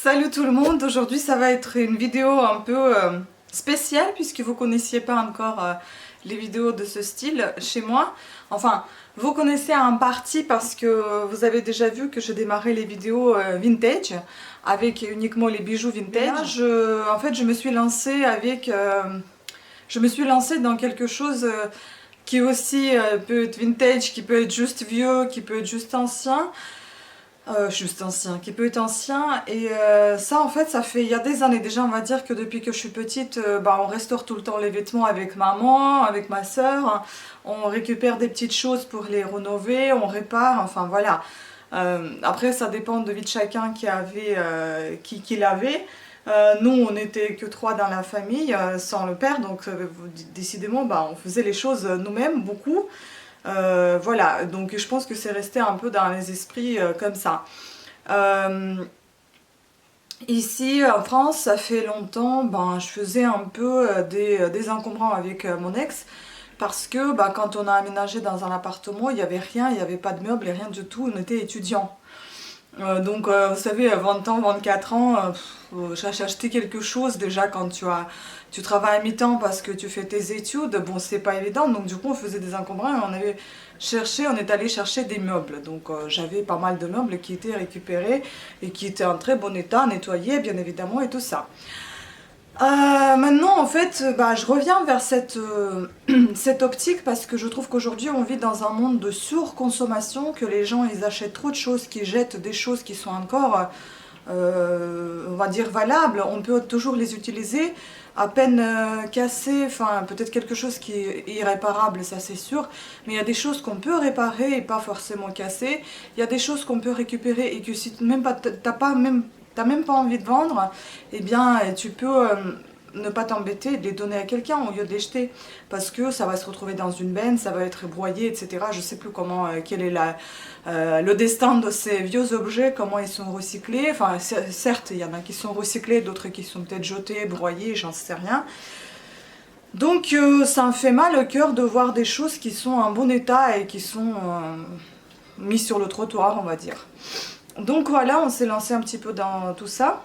Salut tout le monde, aujourd'hui ça va être une vidéo un peu spéciale puisque vous connaissiez pas encore les vidéos de ce style chez moi. Enfin, vous connaissez en partie parce que vous avez déjà vu que je démarrais les vidéos vintage avec uniquement les bijoux vintage. En fait, je me suis lancée dans quelque chose qui aussi peut être vintage, qui peut être juste vieux, qui peut être juste ancien. Qui peut être ancien et ça en fait ça fait il y a des années déjà, on va dire que depuis que je suis petite, on restaure tout le temps les vêtements avec maman, avec ma soeur, on récupère des petites choses pour les rénover, on répare, enfin voilà. Après ça dépend de vie de chacun qui l'avait. Nous on n'était que trois dans la famille sans le père, donc décidément on faisait les choses nous-mêmes beaucoup. Voilà, donc je pense que c'est resté un peu dans les esprits comme ça. Ici en France, ça fait longtemps, je faisais un peu des encombrants avec mon ex parce que quand on a aménagé dans un appartement, il n'y avait rien, il n'y avait pas de meubles et rien du tout, on était étudiants. Donc vous savez, à 20 ans, 24 ans, j'ai acheté quelque chose déjà quand tu travailles à mi-temps parce que tu fais tes études, bon c'est pas évident, donc du coup on faisait des encombrants et on est allé chercher des meubles. Donc j'avais pas mal de meubles qui étaient récupérés et qui étaient en très bon état, nettoyés bien évidemment et tout ça. Maintenant en fait je reviens vers cette optique parce que je trouve qu'aujourd'hui on vit dans un monde de surconsommation, que les gens ils achètent trop de choses, qu'ils jettent des choses qui sont encore on va dire valables, on peut toujours les utiliser, à peine cassées, enfin peut-être quelque chose qui est irréparable, ça c'est sûr, mais il y a des choses qu'on peut réparer et pas forcément casser, il y a des choses qu'on peut récupérer et que si même pas, t'as même pas envie de vendre, eh bien tu peux ne pas t'embêter de les donner à quelqu'un au lieu de les jeter, parce que ça va se retrouver dans une benne, ça va être broyé, etc. Je sais plus comment, quel est le destin de ces vieux objets, comment ils sont recyclés. Enfin, certes, il y en a qui sont recyclés, d'autres qui sont peut-être jetés, broyés, j'en sais rien. Donc ça me fait mal au cœur de voir des choses qui sont en bon état et qui sont mises sur le trottoir, on va dire. Donc voilà, on s'est lancé un petit peu dans tout ça.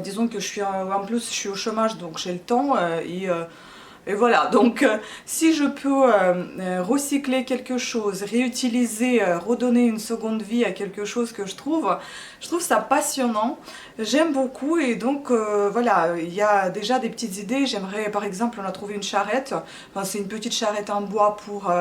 Disons que en plus je suis au chômage, donc j'ai le temps et voilà, donc si je peux recycler quelque chose, réutiliser, redonner une seconde vie à quelque chose que je trouve ça passionnant, j'aime beaucoup et donc voilà, il y a déjà des petites idées. J'aimerais, par exemple, on a trouvé une charrette, enfin, c'est une petite charrette en bois pour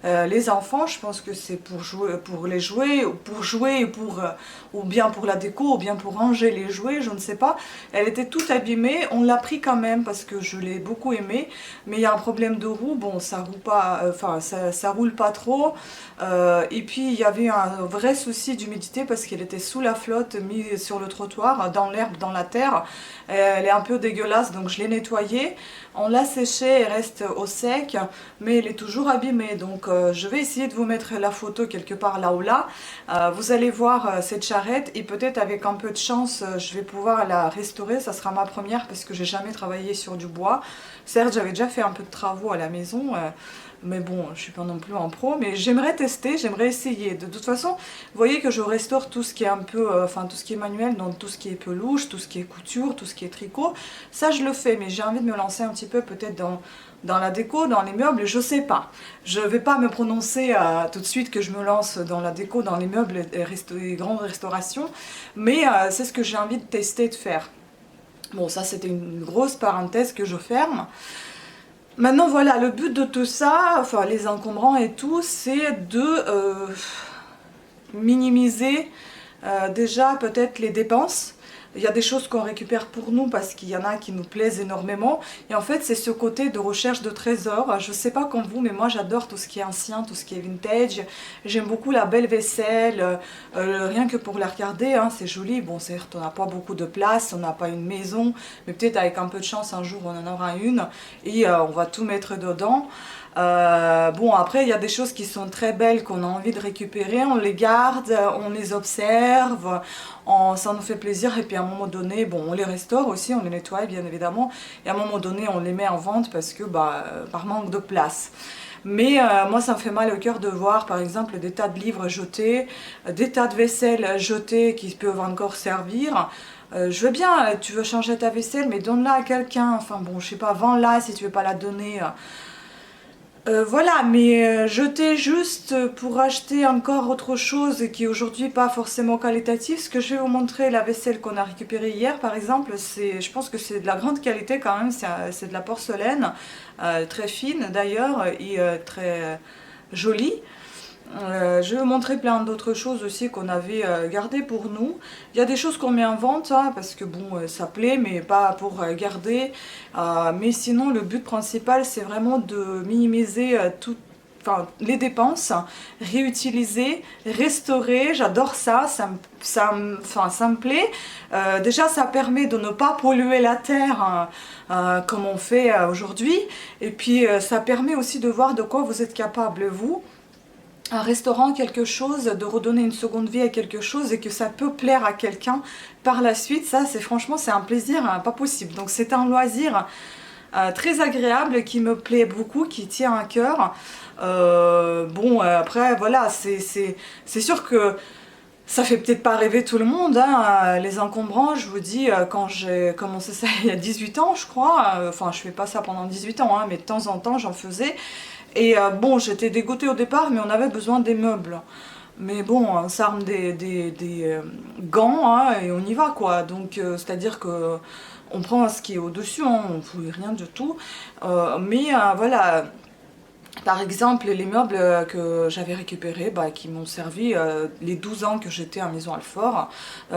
les enfants, je pense que c'est pour jouer, pour les jouer, ou bien pour la déco, ou bien pour ranger les jouets, je ne sais pas. Elle était toute abîmée, on l'a pris quand même parce que je l'ai beaucoup aimée. Mais il y a un problème de roue, bon ça roule pas, ça roule pas trop, et puis il y avait un vrai souci d'humidité parce qu'elle était sous la flotte, mise sur le trottoir, dans l'herbe, dans la terre. Elle est un peu dégueulasse, donc je l'ai nettoyée, on l'a séchée, elle reste au sec, mais elle est toujours abîmée, donc je vais essayer de vous mettre la photo quelque part là ou là. Vous allez voir cette charrette et peut-être avec un peu de chance je vais pouvoir la restaurer, ça sera ma première parce que j'ai jamais travaillé sur du bois. Certes, j'avais déjà fait un peu de travaux à la maison, mais bon, je suis pas non plus en pro, mais j'aimerais tester, j'aimerais essayer. De toute façon, vous voyez que je restaure tout ce qui est un peu, tout ce qui est manuel, donc tout ce qui est peluche, tout ce qui est couture, tout ce qui est tricot. Ça, je le fais, mais j'ai envie de me lancer un petit peu peut-être dans la déco, dans les meubles, je sais pas. Je vais pas me prononcer tout de suite que je me lance dans la déco, dans les meubles et grandes restaurations, mais c'est ce que j'ai envie de tester, de faire. Bon, ça c'était une grosse parenthèse que je ferme. Maintenant voilà, le but de tout ça, enfin les encombrants et tout, c'est de minimiser déjà peut-être les dépenses. Il y a des choses qu'on récupère pour nous parce qu'il y en a qui nous plaisent énormément. Et en fait, c'est ce côté de recherche de trésors. Je sais pas comme vous, mais moi j'adore tout ce qui est ancien, tout ce qui est vintage. J'aime beaucoup la belle vaisselle, rien que pour la regarder, hein, c'est joli. Bon, certes, on n'a pas beaucoup de place, on n'a pas une maison, mais peut-être avec un peu de chance, un jour on en aura une et on va tout mettre dedans. Bon, après il y a des choses qui sont très belles qu'on a envie de récupérer, on les garde, on les observe, ça nous fait plaisir et puis à un moment donné, bon, on les restaure aussi, on les nettoie bien évidemment et à un moment donné on les met en vente parce que par manque de place. Mais moi ça me fait mal au cœur de voir par exemple des tas de livres jetés, des tas de vaisselle jetées qui peuvent encore servir. Je veux bien, tu veux changer ta vaisselle, mais donne-la à quelqu'un, enfin bon, je sais pas, vends-la si tu veux pas la donner. Voilà, mais jeter juste pour acheter encore autre chose qui est aujourd'hui pas forcément qualitatif. Ce que je vais vous montrer, la vaisselle qu'on a récupérée hier par exemple, je pense que c'est de la grande qualité quand même, c'est de la porcelaine, très fine d'ailleurs et très jolie. Je vais vous montrer plein d'autres choses aussi qu'on avait gardées pour nous. Il y a des choses qu'on met en vente hein, parce que bon ça plaît mais pas pour garder. Mais sinon le but principal c'est vraiment de minimiser les dépenses, réutiliser, restaurer, j'adore ça, ça me plaît. Déjà ça permet de ne pas polluer la terre comme on fait aujourd'hui. Et puis ça permet aussi de voir de quoi vous êtes capable vous. Un restaurant, quelque chose, de redonner une seconde vie à quelque chose et que ça peut plaire à quelqu'un par la suite, ça c'est franchement c'est un plaisir hein, pas possible. Donc c'est un loisir très agréable qui me plaît beaucoup, qui tient à cœur. Après voilà, c'est sûr que ça fait peut-être pas rêver tout le monde, hein. Les encombrants, je vous dis, quand j'ai commencé ça il y a 18 ans je crois, enfin je fais pas ça pendant 18 ans, hein, mais de temps en temps j'en faisais. Et bon, j'étais dégoûtée au départ, mais on avait besoin des meubles. Mais bon, on s'arme des gants hein, et on y va quoi. Donc, c'est-à-dire que on prend ce qui est au-dessus, hein, on ne fouille rien du tout. Voilà. Par exemple, les meubles que j'avais récupérés, qui m'ont servi les 12 ans que j'étais à Maison Alfort,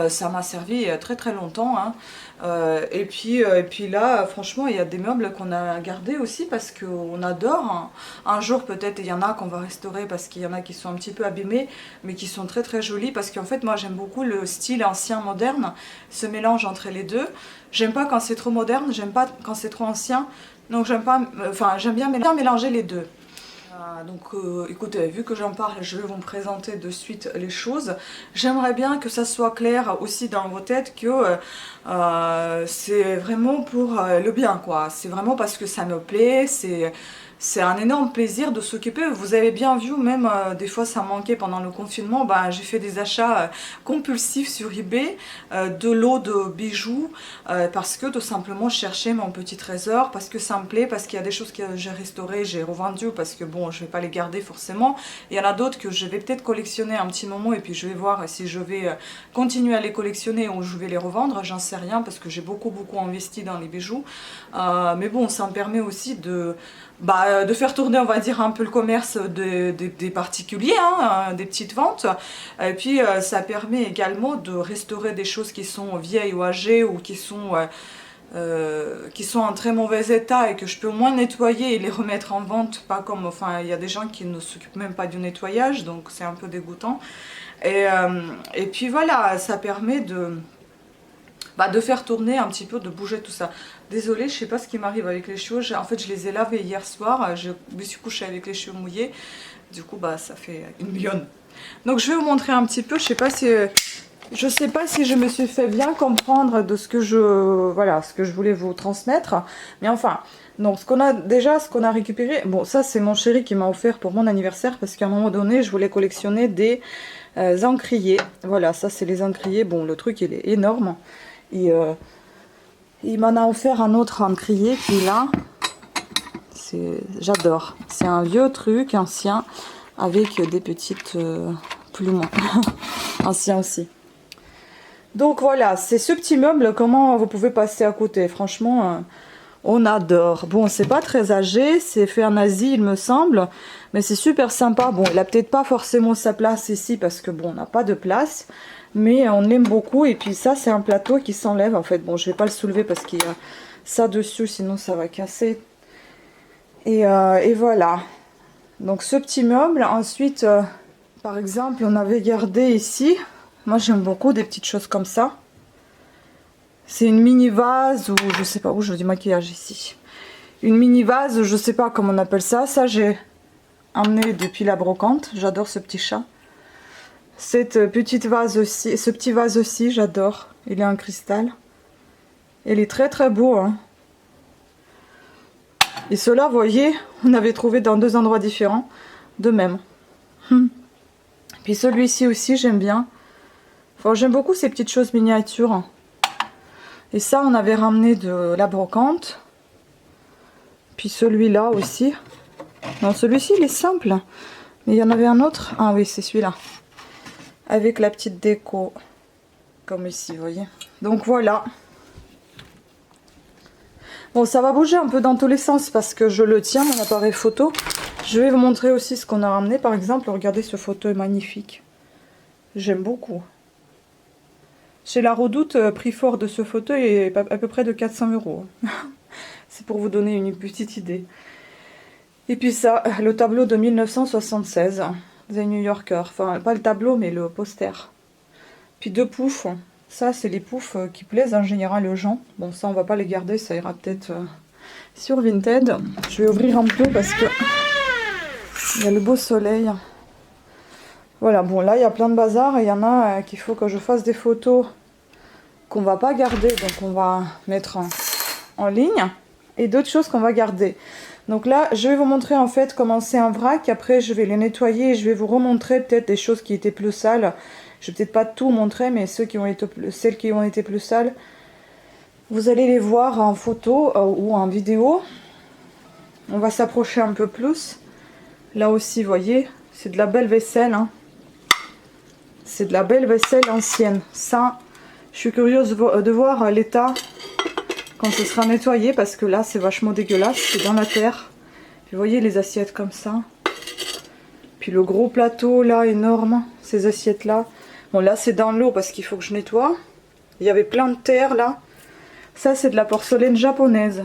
ça m'a servi très très longtemps. Hein. Et puis là, franchement, il y a des meubles qu'on a gardés aussi parce qu'on adore. Hein. Un jour, peut-être, il y en a qu'on va restaurer parce qu'il y en a qui sont un petit peu abîmés, mais qui sont très très jolis parce qu'en fait, moi, j'aime beaucoup le style ancien-moderne, ce mélange entre les deux. J'aime pas quand c'est trop moderne, j'aime pas quand c'est trop ancien. Donc, j'aime bien mélanger les deux. Écoutez, vu que j'en parle, je vais vous présenter de suite les choses. J'aimerais bien que ça soit clair aussi dans vos têtes que c'est vraiment pour le bien, quoi. C'est vraiment parce que ça me plaît, c'est un énorme plaisir de s'occuper. Vous avez bien vu, même des fois ça manquait pendant le confinement, j'ai fait des achats compulsifs sur eBay, de lots de bijoux, parce que tout simplement je cherchais mon petit trésor, parce que ça me plaît, parce qu'il y a des choses que j'ai restaurées, j'ai revendu, parce que bon, je vais pas les garder forcément. Il y en a d'autres que je vais peut-être collectionner un petit moment, et puis je vais voir si je vais continuer à les collectionner ou je vais les revendre, j'en sais rien, parce que j'ai beaucoup investi dans les bijoux. Mais bon, ça me permet aussi de faire tourner, on va dire, un peu le commerce des particuliers, hein, des petites ventes. Et puis ça permet également de restaurer des choses qui sont vieilles ou âgées ou qui sont en très mauvais état et que je peux au moins nettoyer et les remettre en vente, pas comme, enfin il y a des gens qui ne s'occupent même pas du nettoyage, donc c'est un peu dégoûtant. Et puis voilà, ça permet de faire tourner un petit peu, de bouger tout ça. Désolée, je sais pas ce qui m'arrive avec les cheveux. En fait, je les ai lavés hier soir. Je me suis couchée avec les cheveux mouillés. Du coup, ça fait une millionne. Donc, je vais vous montrer un petit peu. Je sais pas si je me suis fait bien comprendre de ce que je voulais vous transmettre. Mais enfin, donc ce qu'on a récupéré. Bon, ça c'est mon chéri qui m'a offert pour mon anniversaire parce qu'à un moment donné, je voulais collectionner des encriers. Voilà, ça c'est les encriers. Bon, le truc il est énorme. Et il m'en a offert un autre encrier qui est là. J'adore. C'est un vieux truc ancien avec des petites plumes. Ancien aussi. Donc voilà, c'est ce petit meuble, comment vous pouvez passer à côté. Franchement, on adore. Bon, c'est pas très âgé, c'est fait en Asie il me semble, mais c'est super sympa. Bon, il a peut-être pas forcément sa place ici parce que bon, on n'a pas de place, mais on l'aime beaucoup. Et puis ça, c'est un plateau qui s'enlève en fait. Bon, je vais pas le soulever parce qu'il y a ça dessus, sinon ça va casser. Et voilà. Donc ce petit meuble. Ensuite, par exemple, on avait gardé ici. Moi j'aime beaucoup des petites choses comme ça. C'est une mini vase ou je sais pas où, je dis maquillage ici. Une mini vase, je sais pas comment on appelle ça. Ça j'ai emmené depuis la brocante. J'adore ce petit chat. Cette petite vase aussi, ce petit vase aussi, j'adore. Il est en cristal. Il est très très beau. Hein. Et ceux-là, vous voyez, on avait trouvé dans 2 endroits différents, de même. Puis celui-ci aussi, j'aime bien. Enfin, j'aime beaucoup ces petites choses miniatures. Et ça, on avait ramené de la brocante. Puis celui-là aussi. Non, celui-ci, il est simple. Mais il y en avait un autre. Ah oui, c'est celui-là. Avec la petite déco. Comme ici, vous voyez. Donc voilà. Bon, ça va bouger un peu dans tous les sens parce que je le tiens, mon appareil photo. Je vais vous montrer aussi ce qu'on a ramené. Par exemple, regardez, ce fauteuil magnifique. J'aime beaucoup. Chez La Redoute, prix fort de ce fauteuil est à peu près de 400 €. C'est pour vous donner une petite idée. Et puis ça, le tableau de 1976, The New Yorker. Enfin, pas le tableau, mais le poster. Puis 2 poufs. Ça, c'est les poufs qui plaisent en général aux gens. Bon, ça, on va pas les garder, ça ira peut-être sur Vinted. Je vais ouvrir un peu parce que il y a le beau soleil. Voilà, bon, là, il y a plein de bazar et il y en a qu'il faut que je fasse des photos qu'on va pas garder, donc on va mettre en ligne, et d'autres choses qu'on va garder. Donc là, je vais vous montrer en fait comment c'est un vrac. Après, je vais les nettoyer et je vais vous remontrer peut-être des choses qui étaient plus sales. Je vais peut-être pas tout montrer, mais celles qui ont été plus sales, vous allez les voir en photo ou en vidéo. On va s'approcher un peu plus. Là aussi, vous voyez, c'est de la belle vaisselle. Hein. C'est de la belle vaisselle ancienne. Ça, je suis curieuse de voir l'état quand ce sera nettoyé, parce que là, c'est vachement dégueulasse. C'est dans la terre. Puis, vous voyez les assiettes comme ça. Puis le gros plateau là, énorme. Ces assiettes-là. Bon, là, c'est dans l'eau parce qu'il faut que je nettoie. Il y avait plein de terre là. Ça, c'est de la porcelaine japonaise.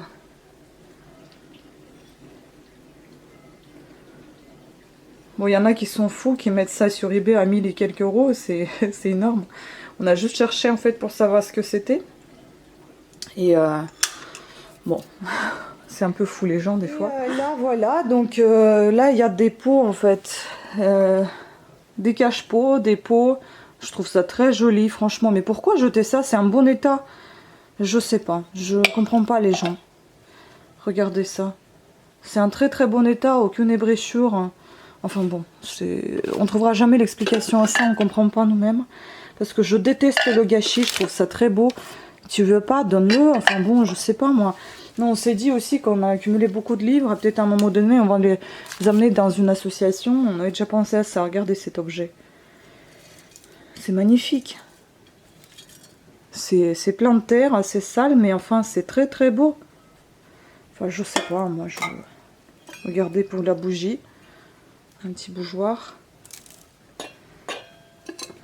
Bon, il y en a qui sont fous, qui mettent ça sur eBay à 1000 et quelques euros. C'est énorme. On a juste cherché en fait pour savoir ce que c'était. Et bon, c'est un peu fou les gens des fois. Là, voilà. Donc là, il y a des pots en fait. Des cache-pots, des pots. Je trouve ça très joli, franchement. Mais pourquoi jeter ça? C'est un bon état. Je sais pas. Je comprends pas les gens. Regardez ça. C'est un très très bon état. Aucune ébréchure. Enfin bon, on trouvera jamais l'explication à ça. On comprend pas nous-mêmes. Parce que je déteste le gâchis. Je trouve ça très beau. Tu veux pas, donne-le. Enfin bon, je sais pas moi. Non, on s'est dit aussi qu'on a accumulé beaucoup de livres. Peut-être à un moment donné, on va les amener dans une association. On avait déjà pensé à ça. Regardez cet objet. C'est magnifique. C'est plein de terre, c'est sale, mais enfin, c'est très très beau. Enfin, je sais pas, moi, je... Regardez pour la bougie. Un petit bougeoir.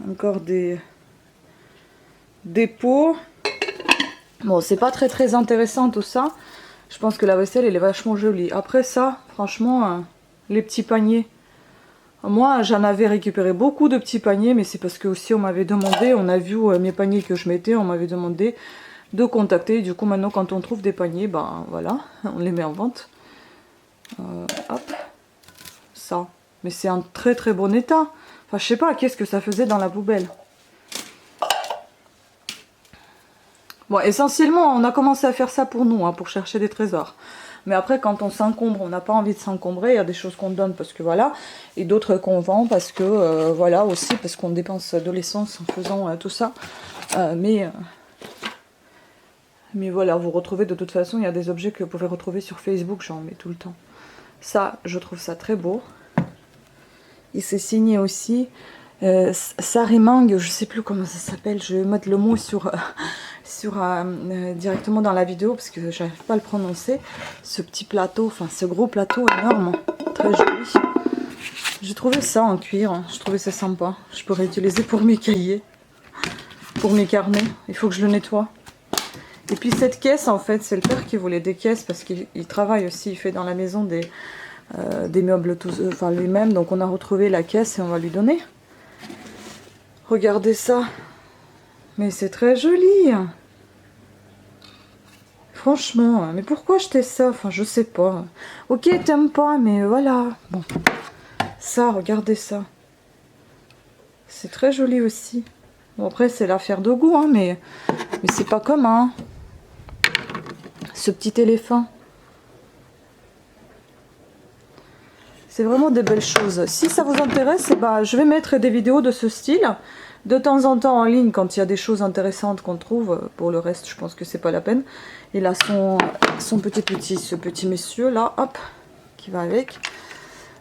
Encore des pots. Bon, c'est pas très très intéressant tout ça. Je pense que la vaisselle, elle est vachement jolie. Après ça, franchement, les petits paniers. Moi, j'en avais récupéré beaucoup de petits paniers, mais c'est parce que aussi on m'avait demandé, on a vu mes paniers que je mettais, on m'avait demandé de contacter. Du coup, maintenant, quand on trouve des paniers, ben voilà, on les met en vente. Hop, ça. Mais c'est un très très bon état. Enfin, je sais pas, qu'est-ce que ça faisait dans la poubelle. Bon, essentiellement, on a commencé à faire ça pour nous, hein, pour chercher des trésors. Mais après, quand on s'encombre, on n'a pas envie de s'encombrer. Il y a des choses qu'on donne parce que voilà. Et d'autres qu'on vend parce que voilà aussi. Parce qu'on dépense de l'essence en faisant tout ça. Mais voilà, vous retrouvez de toute façon. Il y a des objets que vous pouvez retrouver sur Facebook. J'en mets tout le temps. Ça, je trouve ça très beau. Et c'est signé aussi. Sarimang, je sais plus comment ça s'appelle. Je vais mettre le mot directement dans la vidéo parce que j'arrive pas à le prononcer. Ce petit plateau, enfin ce gros plateau énorme, très joli. J'ai trouvé ça en cuir, je trouvais ça sympa. Je pourrais utiliser pour mes cahiers, pour mes carnets. Il faut que je le nettoie. Et puis cette caisse, en fait, c'est le père qui voulait des caisses parce qu'il travaille aussi, il fait dans la maison des meubles enfin lui-même. Donc on a retrouvé la caisse et on va lui donner. Regardez ça. Mais c'est très joli. Franchement, mais pourquoi acheter ça? Enfin, je sais pas. Ok, t'aimes pas, mais voilà. Bon. Ça, regardez ça. C'est très joli aussi. Bon, après, c'est l'affaire de goût, hein, mais c'est pas commun. Ce petit éléphant. C'est vraiment des belles choses. Si ça vous intéresse, eh ben, je vais mettre des vidéos de ce style de temps en temps en ligne quand il y a des choses intéressantes qu'on trouve. Pour le reste, je pense que c'est pas la peine. Et là, ce petit monsieur là, hop, qui va avec.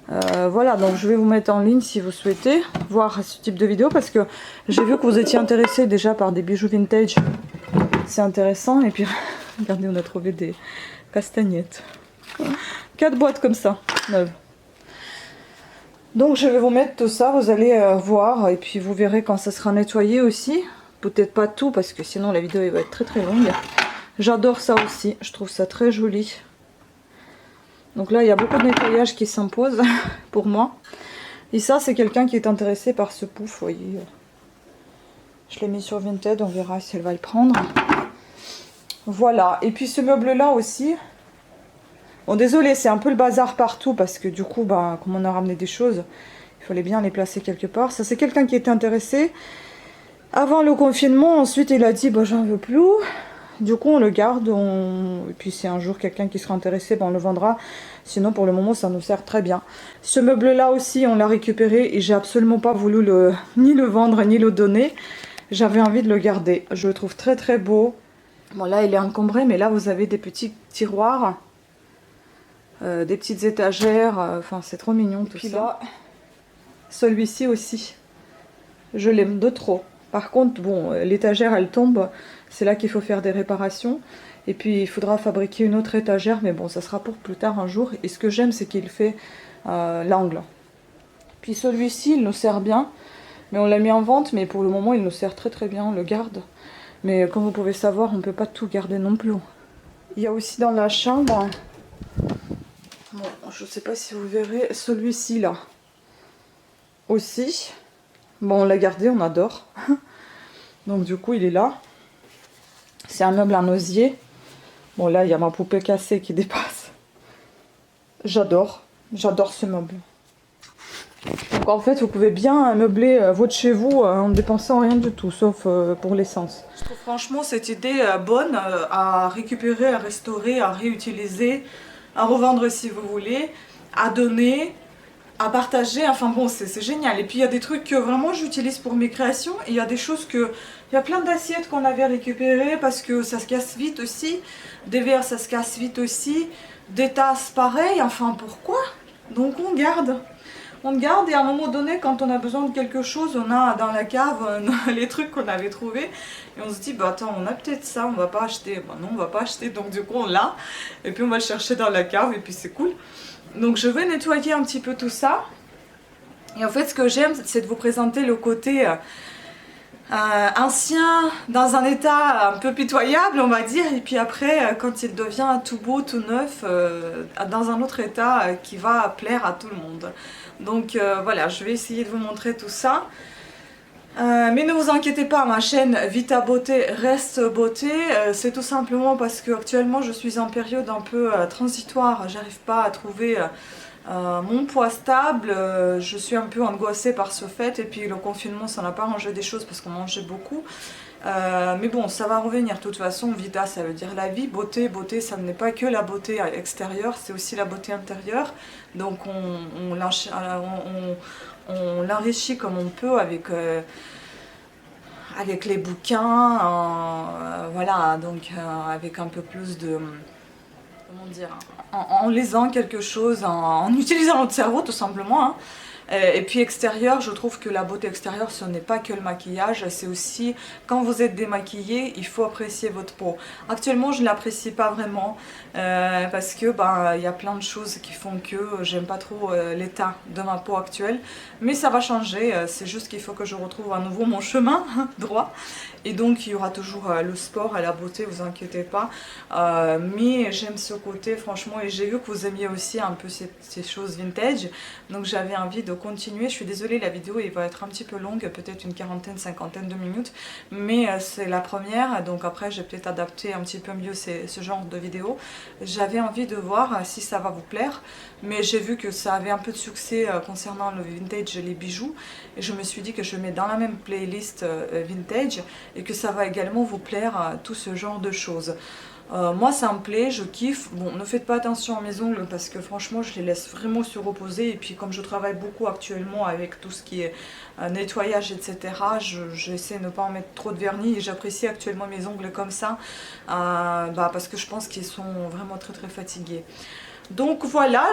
Voilà, donc je vais vous mettre en ligne si vous souhaitez voir ce type de vidéo parce que j'ai vu que vous étiez intéressé déjà par des bijoux vintage. C'est intéressant. Et puis, regardez, on a trouvé des castagnettes. 4 boîtes comme ça, neuves. Donc je vais vous mettre tout ça, vous allez voir et puis vous verrez quand ça sera nettoyé aussi. Peut-être pas tout parce que sinon la vidéo elle va être très longue. J'adore ça aussi, je trouve ça très joli. Donc là il y a beaucoup de nettoyage qui s'impose pour moi. Et ça c'est quelqu'un qui est intéressé par ce pouf, vous voyez. Je l'ai mis sur Vinted, on verra si elle va le prendre. Voilà, et puis ce meuble là aussi. Bon désolé, c'est un peu le bazar partout parce que du coup, bah, comme on a ramené des choses, il fallait bien les placer quelque part. Ça c'est quelqu'un qui était intéressé avant le confinement, ensuite il a dit bah, j'en veux plus. Du coup on le garde, et puis si un jour quelqu'un qui sera intéressé, bah, on le vendra. Sinon pour le moment ça nous sert très bien. Ce meuble là aussi on l'a récupéré et j'ai absolument pas voulu ni le vendre ni le donner. J'avais envie de le garder, je le trouve très très beau. Bon là il est encombré mais là vous avez des petits tiroirs. Des petites étagères, enfin c'est trop mignon tout ça. Là, celui-ci aussi, je l'aime de trop. Par contre, bon, l'étagère elle tombe, c'est là qu'il faut faire des réparations. Et puis il faudra fabriquer une autre étagère, mais bon, ça sera pour plus tard un jour. Et ce que j'aime, c'est qu'il fait l'angle. Puis celui-ci, il nous sert bien, mais on l'a mis en vente, mais pour le moment, il nous sert très très bien, on le garde. Mais comme vous pouvez savoir, on ne peut pas tout garder non plus. Il y a aussi dans la chambre... Bon, je sais pas si vous verrez celui-ci là aussi. Bon, on l'a gardé, on adore. Donc du coup, il est là. C'est un meuble en osier. Bon, là, il y a ma poupée cassée qui dépasse. J'adore ce meuble. Donc en fait, vous pouvez bien meubler votre chez vous en ne dépensant rien du tout, sauf pour l'essence. Je trouve franchement cette idée bonne à récupérer, à restaurer, à réutiliser, à revendre si vous voulez, à donner, à partager, enfin bon c'est génial. Et puis il y a des trucs que vraiment j'utilise pour mes créations et il y a des choses que... Il y a plein d'assiettes qu'on avait récupérées parce que ça se casse vite aussi, des verres ça se casse vite aussi, des tasses pareil, enfin pourquoi? Donc on garde. On garde et à un moment donné quand on a besoin de quelque chose, on a dans la cave les trucs qu'on avait trouvés et on se dit bah attends on a peut-être ça, on va pas acheter, bah non on va pas acheter donc du coup on l'a et puis on va le chercher dans la cave et puis c'est cool. Donc je vais nettoyer un petit peu tout ça et en fait ce que j'aime c'est de vous présenter le côté ancien dans un état un peu pitoyable on va dire et puis après quand il devient tout beau, tout neuf dans un autre état qui va plaire à tout le monde. Donc voilà, je vais essayer de vous montrer tout ça. Mais ne vous inquiétez pas, ma chaîne Vita Beauté reste beauté. C'est tout simplement parce que actuellement je suis en période un peu transitoire. J'arrive pas à trouver mon poids stable. Je suis un peu angoissée par ce fait. Et puis le confinement, ça n'a pas arrangé des choses parce qu'on mangeait beaucoup. Mais bon, ça va revenir. De toute façon, Vita, ça veut dire la vie. Beauté, beauté, ça n'est pas que la beauté extérieure, c'est aussi la beauté intérieure. Donc on l'enrichit comme on peut avec les bouquins, voilà, donc avec un peu plus de... Comment dire, en lisant quelque chose, en utilisant notre cerveau tout simplement. Hein. Et puis extérieur, je trouve que la beauté extérieure, ce n'est pas que le maquillage, c'est aussi quand vous êtes démaquillé, il faut apprécier votre peau. Actuellement, je ne l'apprécie pas vraiment parce que il y a plein de choses qui font que j'aime pas trop l'état de ma peau actuelle. Mais ça va changer, c'est juste qu'il faut que je retrouve à nouveau mon chemin droit. Et donc il y aura toujours le sport et la beauté, vous inquiétez pas. Mais j'aime ce côté franchement et j'ai vu que vous aimiez aussi un peu ces choses vintage. Donc j'avais envie de continuer. Je suis désolée, la vidéo elle va être un petit peu longue, peut-être une quarantaine, cinquantaine de minutes. Mais c'est la première, donc après j'ai peut-être adapté un petit peu mieux ce genre de vidéo. J'avais envie de voir si ça va vous plaire. Mais j'ai vu que ça avait un peu de succès concernant le vintage et les bijoux. Et je me suis dit que je mets dans la même playlist vintage et que ça va également vous plaire tout ce genre de choses. Moi ça me plaît, je kiffe. Bon, ne faites pas attention à mes ongles parce que franchement je les laisse vraiment se reposer. Et puis comme je travaille beaucoup actuellement avec tout ce qui est nettoyage, etc., j'essaie de ne pas en mettre trop de vernis. Et j'apprécie actuellement mes ongles comme ça, parce que je pense qu'ils sont vraiment très très fatigués. Donc voilà,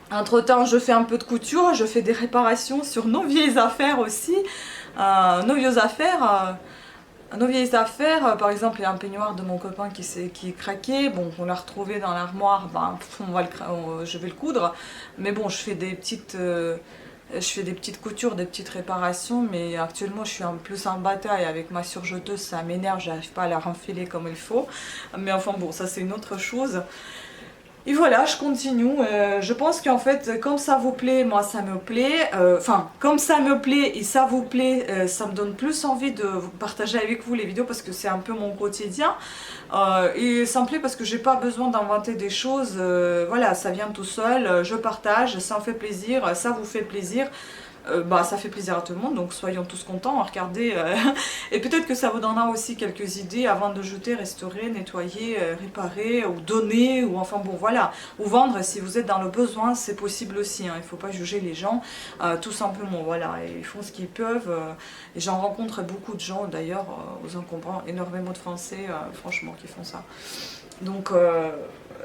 entre temps je fais un peu de couture, je fais des réparations sur nos vieilles affaires aussi. Nos vieilles affaires... Nos vieilles affaires, par exemple il y a un peignoir de mon copain qui est craqué, bon on l'a retrouvé dans l'armoire, je vais le coudre, mais bon je fais des petites coutures, des petites réparations, mais actuellement je suis plus en bataille avec ma surjeteuse, ça m'énerve, j'arrive pas à la renfiler comme il faut, mais enfin bon ça c'est une autre chose. Et voilà, je continue. Je pense qu'en fait, comme ça vous plaît, moi ça me plaît. Enfin, comme ça me plaît et ça vous plaît, ça me donne plus envie de vous partager avec vous les vidéos parce que c'est un peu mon quotidien. Et ça me plaît parce que j'ai pas besoin d'inventer des choses. Voilà, ça vient tout seul. Je partage, ça me fait plaisir, ça vous fait plaisir. Ça fait plaisir à tout le monde, donc soyons tous contents, regardez, et peut-être que ça vous donnera aussi quelques idées avant de jeter, restaurer, nettoyer, réparer, ou donner, ou enfin bon voilà, ou vendre si vous êtes dans le besoin, c'est possible aussi, hein, il ne faut pas juger les gens, tout simplement, voilà, et ils font ce qu'ils peuvent, et j'en rencontre beaucoup de gens d'ailleurs, vous en comprenez, énormément de Français, franchement, qui font ça. Donc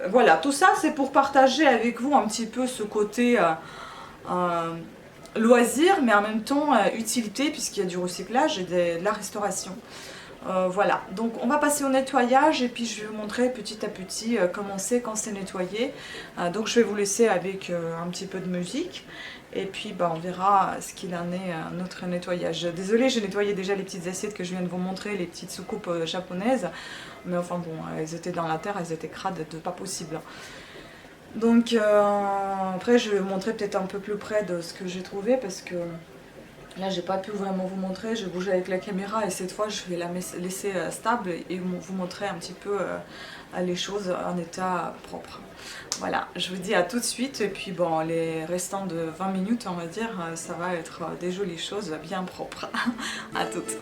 voilà, tout ça c'est pour partager avec vous un petit peu ce côté... loisir, mais en même temps utilité puisqu'il y a du recyclage et de la restauration. Voilà, donc on va passer au nettoyage et puis je vais vous montrer petit à petit comment c'est quand c'est nettoyé. Donc je vais vous laisser avec un petit peu de musique et puis on verra ce qu'il en est notre nettoyage. Désolée, j'ai nettoyé déjà les petites assiettes que je viens de vous montrer, les petites soucoupes japonaises, mais enfin bon, elles étaient dans la terre, elles étaient crades, pas possible. Donc après je vais vous montrer peut-être un peu plus près de ce que j'ai trouvé parce que là j'ai pas pu vraiment vous montrer, je bouge avec la caméra et cette fois je vais la laisser stable et vous montrer un petit peu les choses en état propre. Voilà, je vous dis à tout de suite et puis bon les restants de 20 minutes on va dire ça va être des jolies choses bien propres. À toutes.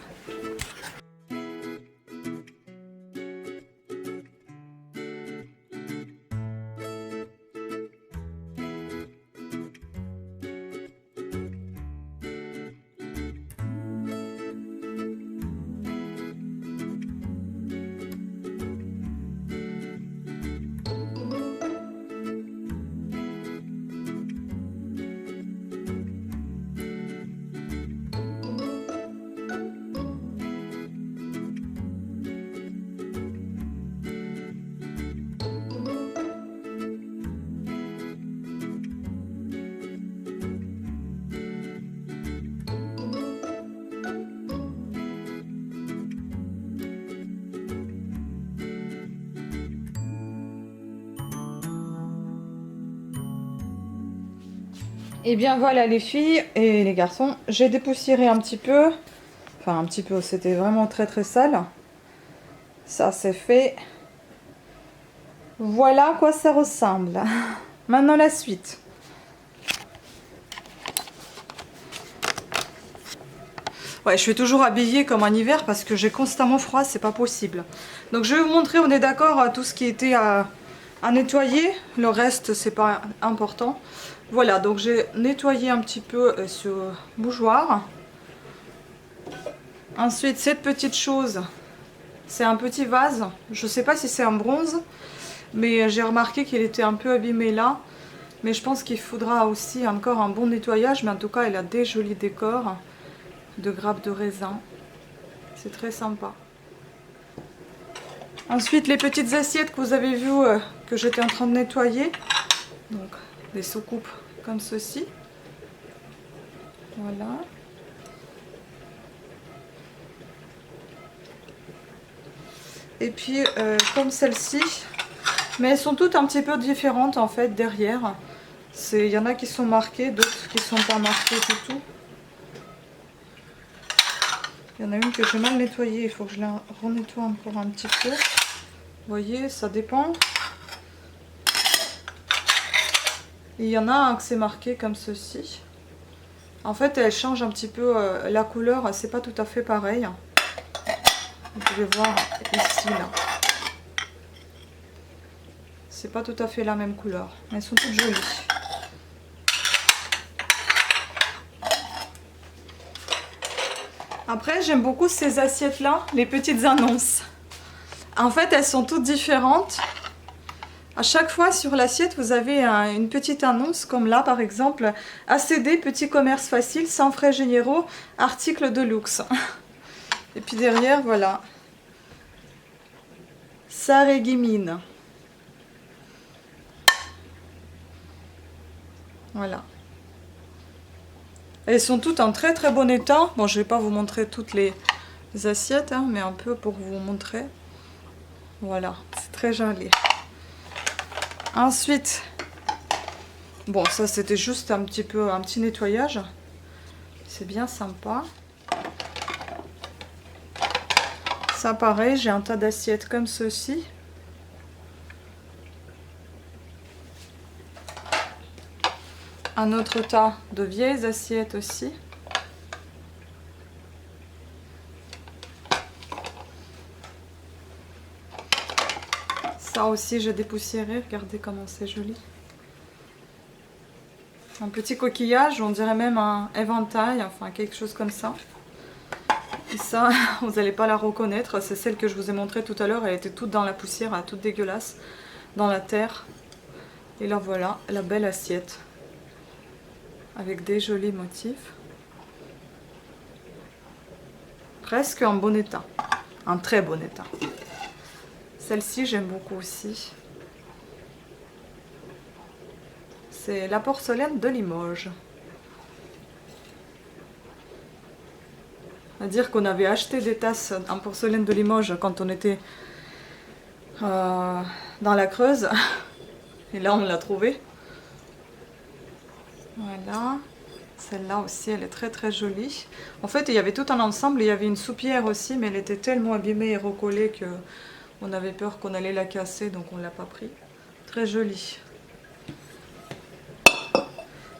Et bien voilà les filles et les garçons, j'ai dépoussiéré un petit peu, enfin un petit peu, c'était vraiment très très sale. Ça c'est fait. Voilà à quoi ça ressemble. Maintenant la suite. Ouais, je suis toujours habillée comme en hiver parce que j'ai constamment froid, c'est pas possible. Donc je vais vous montrer, on est d'accord, tout ce qui était à nettoyer. Le reste, c'est pas important. Voilà, donc j'ai nettoyé un petit peu ce bougeoir. Ensuite, cette petite chose, c'est un petit vase. Je sais pas si c'est un bronze, mais j'ai remarqué qu'il était un peu abîmé là. Mais je pense qu'il faudra aussi encore un bon nettoyage. Mais en tout cas, il a des jolis décors de grappes de raisin. C'est très sympa. Ensuite, les petites assiettes que vous avez vues que j'étais en train de nettoyer. Donc, des soucoupes comme ceci. Voilà. Et puis, comme celle-ci. Mais elles sont toutes un petit peu différentes en fait derrière. Il y en a qui sont marquées, d'autres qui ne sont pas marquées du tout. Il y en a une que j'ai mal nettoyée, il faut que je la renettoie encore un petit peu. Vous voyez, ça dépend. Et il y en a un que c'est marqué comme ceci. En fait, elle change un petit peu la couleur, c'est pas tout à fait pareil. Vous pouvez voir ici, là. c'est pas tout à fait la même couleur, mais elles sont toutes jolies. Après, j'aime beaucoup ces assiettes-là, les petites annonces. En fait, elles sont toutes différentes. À chaque fois sur l'assiette, vous avez une petite annonce, comme là par exemple, ACD, petit commerce facile, sans frais généraux, article de luxe. Et puis derrière, voilà. Saregimine. Voilà. Elles sont toutes en très très bon état. Bon, je ne vais pas vous montrer toutes les assiettes, hein, mais un peu pour vous montrer. Voilà, c'est très joli. Ensuite, bon, ça c'était juste un petit nettoyage. C'est bien sympa. Ça pareil, j'ai un tas d'assiettes comme ceci. Un autre tas de vieilles assiettes aussi. Ça aussi, j'ai dépoussiéré. Regardez comment c'est joli. Un petit coquillage, on dirait même un éventail, enfin quelque chose comme ça. Et ça, vous n'allez pas la reconnaître. C'est celle que je vous ai montrée tout à l'heure. Elle était toute dans la poussière, toute dégueulasse, dans la terre. Et là, voilà, la belle assiette. Avec des jolis motifs. Presque en bon état. En très bon état. Celle-ci, j'aime beaucoup aussi. C'est la porcelaine de Limoges. À dire qu'on avait acheté des tasses en porcelaine de Limoges quand on était dans la Creuse. Et là, on l'a trouvée. Voilà. Celle-là aussi, elle est très très jolie. En fait, il y avait tout un ensemble. Il y avait une soupière aussi, mais elle était tellement abîmée et recollée que on avait peur qu'on allait la casser, donc on ne l'a pas pris. Très jolie.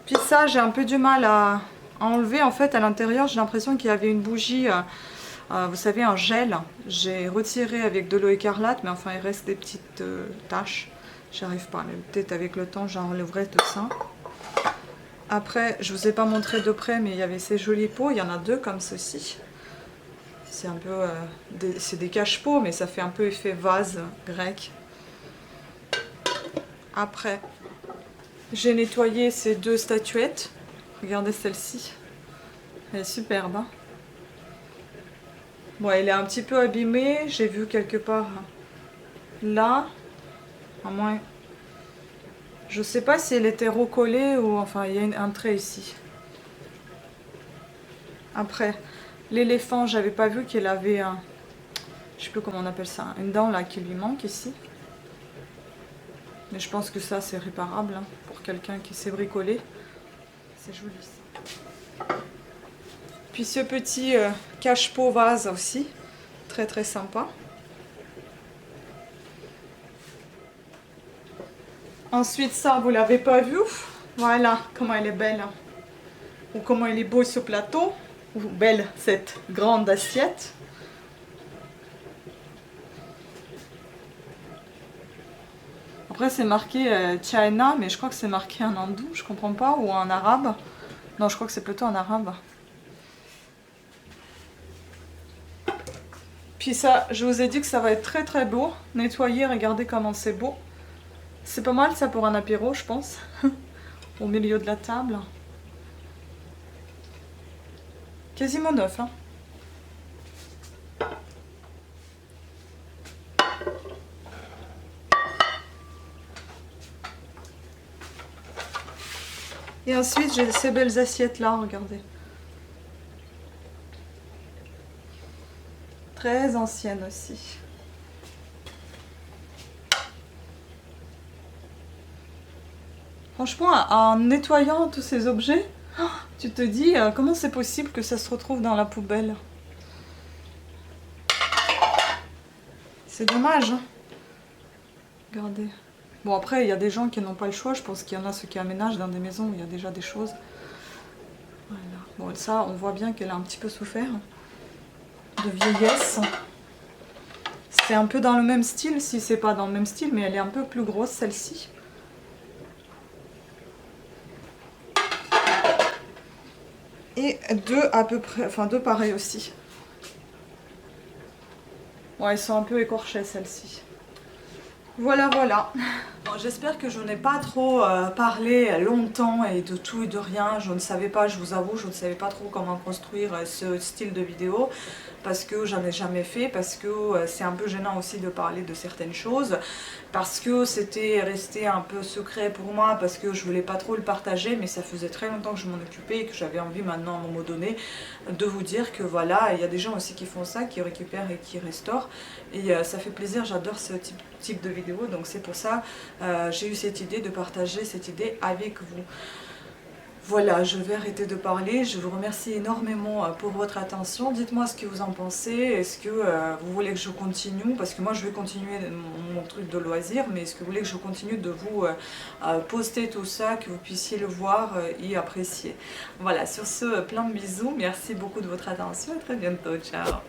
Puis ça, j'ai un peu du mal à enlever. En fait, à l'intérieur, j'ai l'impression qu'il y avait une bougie, vous savez, en gel. J'ai retiré avec de l'eau écarlate, mais enfin, il reste des petites taches. J'arrive pas, mais peut-être avec le temps, j'enlèverai tout ça. Après, je ne vous ai pas montré de près, mais il y avait ces jolis pots. Il y en a deux comme ceci. C'est un peu, c'est des cache-pots, mais ça fait un peu effet vase grec. Après, j'ai nettoyé ces deux statuettes. Regardez celle-ci. Elle est superbe. Hein, bon, elle est un petit peu abîmée. J'ai vu quelque part là. À moins... Je sais pas si elle était recollée ou... Enfin, il y a un trait ici. Après, l'éléphant, j'avais pas vu qu'elle avait un... Je sais plus comment on appelle ça. Une dent là qui lui manque ici. Mais je pense que ça, c'est réparable hein, pour quelqu'un qui sait bricoler. C'est joli ça. Puis ce petit cache-pot vase aussi. Très très sympa. Ensuite, ça, vous l'avez pas vu. Voilà comment elle est belle. Hein. Ou comment il est beau ce plateau. Ou belle cette grande assiette. Après, c'est marqué China, mais je crois que c'est marqué en hindou, je comprends pas, ou en arabe. Non, je crois que c'est plutôt en arabe. Puis ça, je vous ai dit que ça va être très très beau. Nettoyer, regardez comment c'est beau. C'est pas mal ça pour un apéro, je pense. Au milieu de la table. Quasiment neuf, hein. Et ensuite, j'ai ces belles assiettes là, regardez. Très anciennes aussi. Franchement, en nettoyant tous ces objets, tu te dis comment c'est possible que ça se retrouve dans la poubelle. C'est dommage. Hein. Regardez. Bon, après, il y a des gens qui n'ont pas le choix. Je pense qu'il y en a ceux qui aménagent dans des maisons où il y a déjà des choses. Voilà. Bon, ça, on voit bien qu'elle a un petit peu souffert de vieillesse. C'est un peu dans le même style, si c'est pas dans le même style, mais elle est un peu plus grosse celle-ci. Et deux à peu près, enfin deux pareils aussi. Ouais, elles sont un peu écorchées celles-ci. Voilà, voilà. Bon, j'espère que je n'ai pas trop parlé longtemps et de tout et de rien. Je ne savais pas, je vous avoue, je ne savais pas trop comment construire ce style de vidéo parce que j'en ai jamais fait, parce que c'est un peu gênant aussi de parler de certaines choses, parce que c'était resté un peu secret pour moi, parce que je voulais pas trop le partager, mais ça faisait très longtemps que je m'en occupais et que j'avais envie maintenant à un moment donné de vous dire que voilà, il y a des gens aussi qui font ça, qui récupèrent et qui restaurent, et ça fait plaisir, j'adore ce type de vidéo, donc c'est pour ça j'ai eu cette idée de partager cette idée avec vous. Voilà, je vais arrêter de parler. Je vous remercie énormément pour votre attention. Dites-moi ce que vous en pensez. Est-ce que vous voulez que je continue? Parce que moi, je vais continuer mon truc de loisir, mais est-ce que vous voulez que je continue de vous poster tout ça, que vous puissiez le voir et apprécier? Voilà, sur ce, plein de bisous. Merci beaucoup de votre attention et à très bientôt. Ciao!